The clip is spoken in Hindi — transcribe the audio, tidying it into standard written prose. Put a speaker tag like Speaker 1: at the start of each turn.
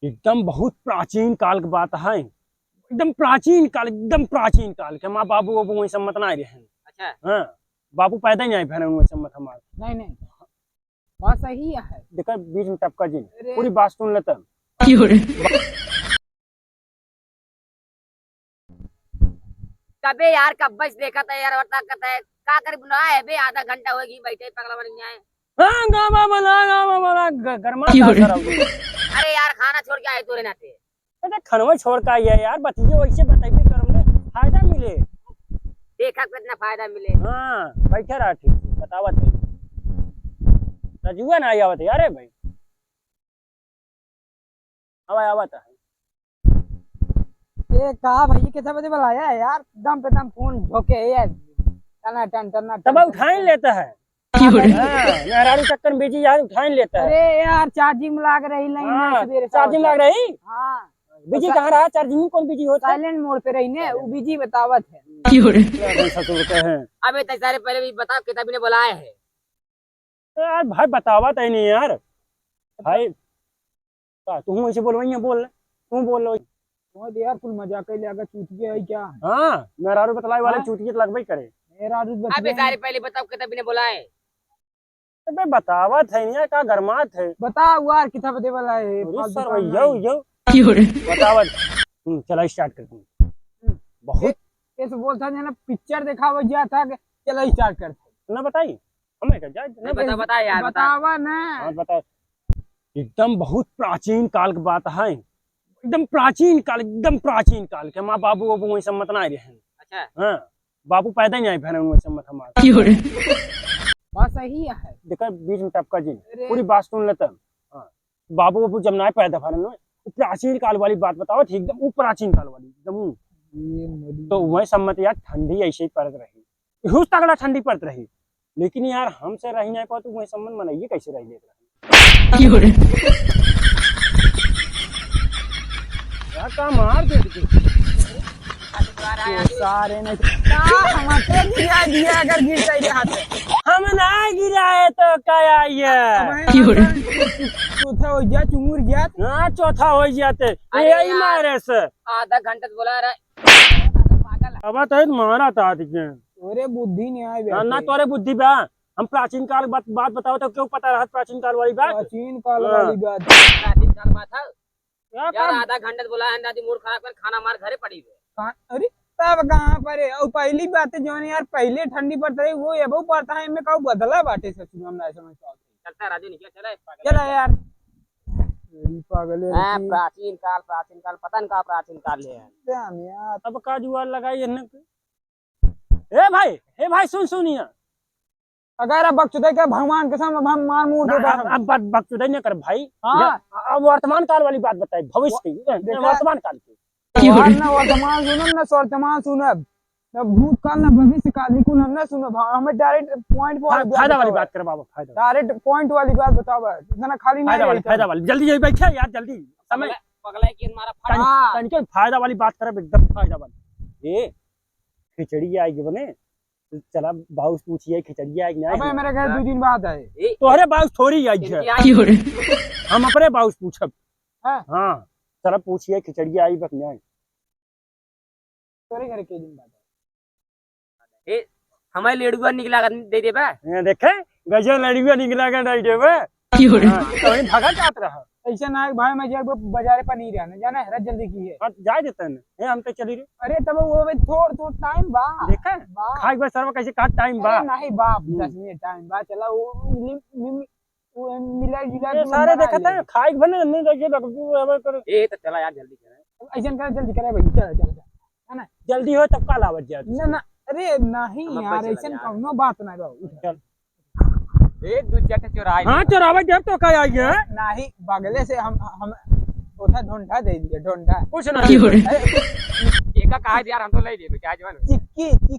Speaker 1: एकदम बहुत प्राचीन काल की बात है। एकदम प्राचीन काल के माँ बाबू वाबू वही सम्मत ना रहे।
Speaker 2: अच्छा।
Speaker 1: हाँ, बाबू पैदा ही नहीं फिर वही सम्मत हमारे।
Speaker 3: नहीं नहीं, बात सही है।
Speaker 1: देखा बीच में टपका जी
Speaker 3: अरे।
Speaker 1: पूरी बात सुन लेता।
Speaker 2: कबे यार कब बस देखा था यार वर्ता कहता है का कर बुलाया है बे आधा घंटा होगी बैठे पगला बन जाए।
Speaker 1: हाँ गामा गरमा सर।
Speaker 2: अरे यार खाना छोड़ के आए तोरे नाते।
Speaker 1: अरे खनवा छोड़ का है यार, बतिए वैसे बताइए करम ने फायदा मिले।
Speaker 2: देखा कितना फायदा मिले।
Speaker 1: हाँ बैठे रहा ठीक से बतावत है। रजुआ ना आई आवत यार भाई। हवा आवत है।
Speaker 3: ये कहा भैया कितना बजे बुलाया है यार, दम पे दम फोन झोंके है यार। टना टन टना
Speaker 1: तब उठा ही लेता है। मेहरारू चक्कर में बिजी यार उठा ही लेता है।
Speaker 3: अरे यार चार्जिंग लाग रही
Speaker 1: हाँ,
Speaker 3: नहीं,
Speaker 1: चार्जिंग लग रही।
Speaker 3: हाँ
Speaker 1: बिजी कहाँ रहा, चार्जिंग में कौन बिजी होता है?
Speaker 3: साइलेंट मोड पे रही ने, वो बिजी बतावत है।
Speaker 2: अबे तो सारे पहले भी बताओ किताबी ने बुलाया है।
Speaker 1: यार भाई बतावा तो नहीं यार भाई। तुम ऐसे बोल वही बोल तुम बोल लो
Speaker 3: यार कुल मजाक कर लिया, चूतिए है क्या?
Speaker 1: हाँ मेहरारू बतलाई वाले
Speaker 3: हाँ?
Speaker 1: चूतिए तो लगभग करे।
Speaker 3: मेरा
Speaker 2: अबे सारे पहले बताओ किताबी ने बुलाया है।
Speaker 1: अबे बतावा थे नहीं का गरमा थे।
Speaker 3: बताओ यार कितना बजे बुलाए?
Speaker 1: सर यो बतावा। चला स्टार्ट करते हैं। बहुत
Speaker 3: ऐसे बोलता है ना, पिक्चर देखा हुआ गया था कि चलो स्टार्ट करते।
Speaker 1: ना बताई हमें क्या जाए ना
Speaker 2: बता बता यार बता।
Speaker 3: बतावा ना।
Speaker 1: हाँ बता। एकदम बहुत प्राचीन काल की बात है। एकदम प्राचीन काल के माँ बाबू वाबू वही सम्मत ना रहे।
Speaker 2: अच्छा।
Speaker 1: हाँ, बाबू पैदा ही नहीं फिर वही सम्मत हमारे।
Speaker 3: बात सही है।
Speaker 1: देखा बीच में टपका जी
Speaker 3: अरे।
Speaker 1: पूरी बात सुन लेता। हाँ, बाबू बाबू जब ना पैदा फिर प्राचीन काल वाली बात बताओ ठीक एकदम वो प्राचीन काल वाली एकदम। तो वही सम्मत यार ठंडी ऐसे ही पड़त रही, हुस तगड़ा ठंडी पड़त रही। लेकिन यार हमसे रही नहीं पाओ तो वही सम्मत मनाइए कैसे रही लेते यार का मार दे
Speaker 3: सारे नहीं हमारे गिरा दिया, अगर गिर जाए हाथ से।
Speaker 1: हम ना गिराए तो क्या ये
Speaker 3: चौथा हो गया, चुमुर गया।
Speaker 1: हाँ चौथा हो जाते
Speaker 2: अरे
Speaker 1: यही
Speaker 2: यार।
Speaker 1: मारे से
Speaker 2: आधा घंटा तो बुला रहा है पागल।
Speaker 1: अब तो मारा था दिखे।
Speaker 3: अरे बुद्धि नहीं आई
Speaker 1: ना तोरे बुद्धि बा। हम प्राचीन काल बात बताओ तो क्यों पता रहा प्राचीन काल वाली बात।
Speaker 3: प्राचीन काल वाली बात।
Speaker 2: प्राचीन काल बात था
Speaker 1: यार
Speaker 2: यार। आधा घंटा तो बुलाया है दादी मूड खराब कर खाना मार घरे पड़ी हुई।
Speaker 3: अरे तब कहाँ पर है? और पहली बात है जो है यार, पहले ठंडी पड़ता है वो अब पड़ता है, में कहूँ बदला बाटे से हम ना समझ पाते।
Speaker 2: चलता राजू निकल चला पागल।
Speaker 3: चला यार। मेरी पागल है
Speaker 2: हाँ,
Speaker 3: की।
Speaker 2: प्राचीन काल पता नहीं कहाँ प्राचीन काल है
Speaker 3: damn यार।
Speaker 1: अब का जुआर लगाई ए भाई सुनिए।
Speaker 3: अगर अब बकचोदे के भगवान के सामने हम मार मूर देता है।
Speaker 1: अब बात बकचोदी न कर भाई।
Speaker 3: हाँ।
Speaker 1: अब वर्तमान काल वाली बात बताई भविष्य की वर्तमान काल की।
Speaker 3: ना वर्तमान सुनब ना वर्तमान सुनब, ना भूतकाल ना भविष्य काल, निकुल हम ना सुनब। हमें डायरेक्ट पॉइंट
Speaker 1: फायदा वाली बात कर बाबा। फायदा
Speaker 3: डायरेक्ट पॉइंट वाली बात बताओ, इतना खाली नहीं।
Speaker 1: फायदा वाली जल्दी बैठे यार जल्दी समय
Speaker 2: पगला की मारा फट।
Speaker 3: हाँ।
Speaker 1: तनिक फायदा वाली बात कर एकदम फायदा वाली। ये खिचड़ी आएगी बने चला बाउस पूछिए खिचड़ी आएगी
Speaker 3: अबे
Speaker 1: नहीं।
Speaker 3: मेरे घर 2 दिन बाद है।
Speaker 1: तोहरे बाउस थोड़ी आई है, हम अपने बाउस पूछब।
Speaker 3: हाँ।
Speaker 1: हाँ चला पूछिए खिचड़ी आई बक नहीं।
Speaker 3: तोरे घर के दिन बाद
Speaker 2: ए हमारे लेडुआ निकला दे दे बा।
Speaker 1: ये देखे गजब लड़िया निकला का नहीं देवे। तो ही भगा जात रहा।
Speaker 3: ऐसा ना है भाई, मैं जब बाजार पर नहीं रहना जाना है, जल्दी की है।
Speaker 1: हाँ जा देते हैं ये हम तो चली रे।
Speaker 3: अरे तब वो थोड़ टाइम बा।
Speaker 1: देखा
Speaker 3: बा।
Speaker 1: खाई बस सर्व कैसे कहा टाइम बा।
Speaker 3: अरे नहीं बाप, 10 मिनट टाइम बा। चला वो मिला जुला
Speaker 1: ये सारे देखा था खाई बने नहीं लगे लगू कर।
Speaker 2: ए तो चला यार जल्दी कर।
Speaker 3: ऐसा कर, जल्दी करे भाई। चल है ना,
Speaker 1: जल्दी हो तब काल आवत जात।
Speaker 3: ना ना। अरे नहीं
Speaker 2: हम
Speaker 3: यार,
Speaker 2: पैसे
Speaker 3: ऐसा
Speaker 2: लगे यार।
Speaker 3: कौनो बात नहीं बा।
Speaker 1: चल
Speaker 2: एक दो चट चुराई।
Speaker 1: हाँ चरावा जब तो क्या आई है
Speaker 3: नहीं बगले से हम उठा ढोंढा दे दिया, ढोंढा
Speaker 1: कुछ ना।
Speaker 2: एक का कहा यार हम तो ले ले क्या जवान।
Speaker 3: चिक्की